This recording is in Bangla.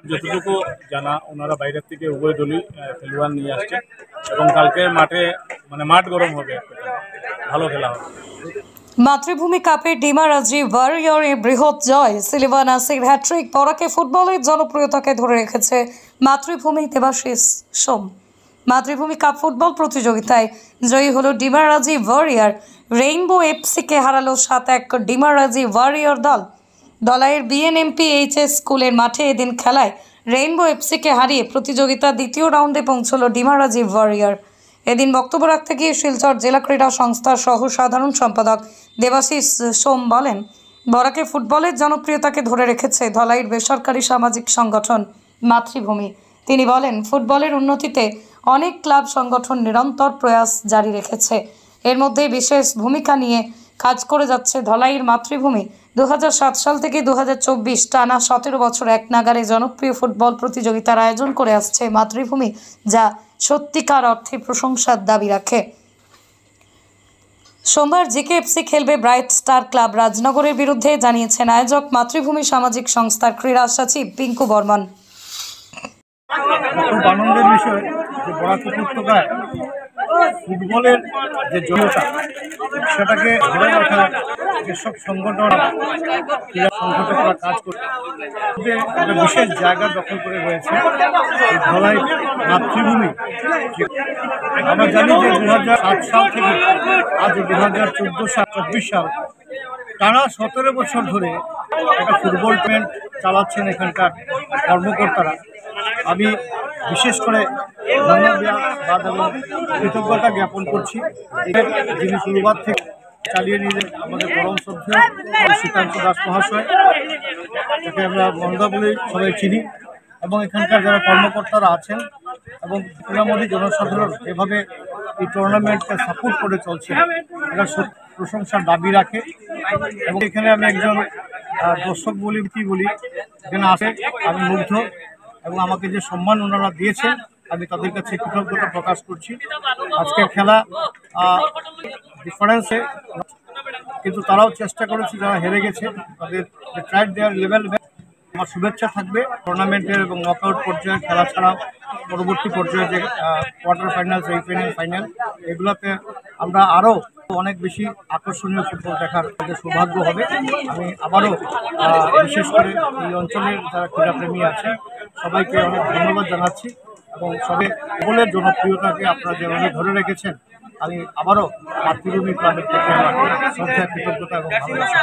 যতটুকু জানা ওনারা বাইরের থেকে উভয় দলই খেলোয়াড় নিয়ে আসছে এবং কালকে মাঠে মাঠ গরম হবে, ভালো খেলা হবে। মাতৃভূমি কাপে ডিমারাজি ওয়ারিয়রে বৃহৎ জয়, সিলভা নাসির হ্যাট্রিক। বরাকে ফুটবলের জনপ্রিয়তাকে ধরে রেখেছে মাতৃভূমি। দেবাশিস সোম। মাতৃভূমি কাপ ফুটবল প্রতিযোগিতায় জয়ী হলো ডিমারাজি ওয়ারিয়র। রেইনবো এফসিকে হারালো 7-1 ডিমারাজি ওয়ারিয়র দল। দলাইয়ের বিএনএমপিএইচএস স্কুলের মাঠে এদিন খেলায় রেইনবো এফসিকে হারিয়ে প্রতিযোগিতার দ্বিতীয় রাউন্ডে পৌঁছল ডিমারাজি ওয়ারিয়র। এদিন বক্তব্য রাখতে গিয়ে শিলচর জেলা ক্রীড়া সংস্থার সহ সাধারণ সম্পাদক দেবাশিস সোম বলেন, বরাকে ফুটবলের জনপ্রিয়তাকে ধরে রেখেছে ধলাইয়ের বেসরকারি সামাজিক সংগঠন মাতৃভূমি। তিনি বলেন, ফুটবলের উন্নতিতে অনেক ক্লাব সংগঠন নিরন্তর প্রয়াস জারি রেখেছে। এর মধ্যে বিশেষ ভূমিকা নিয়ে কাজ করে যাচ্ছে ধলাইয়ের মাতৃভূমি। 2007 সাল থেকে 2024 টানা 17 বছর এক নাগারে জনপ্রিয় ফুটবল প্রতিযোগিতার আয়োজন করে আসছে মাতৃভূমি, যা সত্যিকার অর্থে প্রশংসার দাবি রাখে। সোমবার জেকেএফসি খেলবে ব্রাইট স্টার ক্লাব রাজনগরের বিরুদ্ধে, জানিয়েছেন আয়োজক মাতৃভূমি সামাজিক সংস্থার ক্রীড়া সচিব পিঙ্কু বর্মন। খুব আনন্দের বিষয় যে বরাক উপত্যকায় ফুটবলের যে জনতা সেটাকে ধরে রাখার যেসব সংগঠন ক্রীড়া সংগঠকরা কাজ করছে একটা বিশেষ জায়গা দখল করে রয়েছে ধলাই মাতৃভূমি। আমরা জানি যে 2007 সাল থেকে আজ 2024 সাল টানা 17 বছর ধরে একটা ফুটবল টুর্নামেন্ট চালাচ্ছেন এখানকার কর্মকর্তারা। আমি বিশেষ করে ধন্যবাদ এবং কৃতজ্ঞতা জ্ঞাপন করছি যিনি শুরুবাত থেকে চালিয়ে নিলেন আমাদের পরম শ্রদ্ধেয় শ্রীকান্ত দাস মহাশয়, যাকে আমরা মন্দা বলে সবাই চিনি, এবং এখানকার যারা কর্মকর্তারা আছেন এবং ক্রীড়ামোদী জনসাধারণ এভাবে এই টুর্নামেন্টকে সাপোর্ট করে চলছে, এটা প্রশংসার দাবি রাখে। এবং এখানে আমি একজন দর্শক বলি এখানে আসে আমি মুগ্ধ, এবং আমাকে যে সম্মান ওনারা দিয়েছেন আমি তাদের কাছে কৃতজ্ঞতা প্রকাশ করছি। আজকের খেলা ডিফারেন্সে, কিন্তু তারাও চেষ্টা করেছে, যারা হেরে গেছে তাদের ট্রাইড দেওয়ার লেভেল। আমার শুভেচ্ছা থাকবে টুর্নামেন্টের এবং নকআউট পর্যায়ে খেলা ছাড়াও পরবর্তী পর্যায়ে যে কোয়ার্টার ফাইনাল, সেমিফাইনাল, ফাইনাল, এগুলোতে আমরা আরও অনেক বেশি আকর্ষণীয় ফুটবল দেখার সৌভাগ্য হবে। আমি আবারও বিশেষ করে এই অঞ্চলের যারা ক্রীড়াপ্রেমী আছেন সবাইকে অনেক ধন্যবাদ জানাচ্ছি, এবং সবে ফুটবলের জনপ্রিয়তাকে আপনারা যেভাবে ধরে রেখেছেন আমি আবারও মাতৃভূমি ক্লাবের প্রতি আমার শ্রদ্ধা, কৃতজ্ঞতা এবং ভালোবাসা।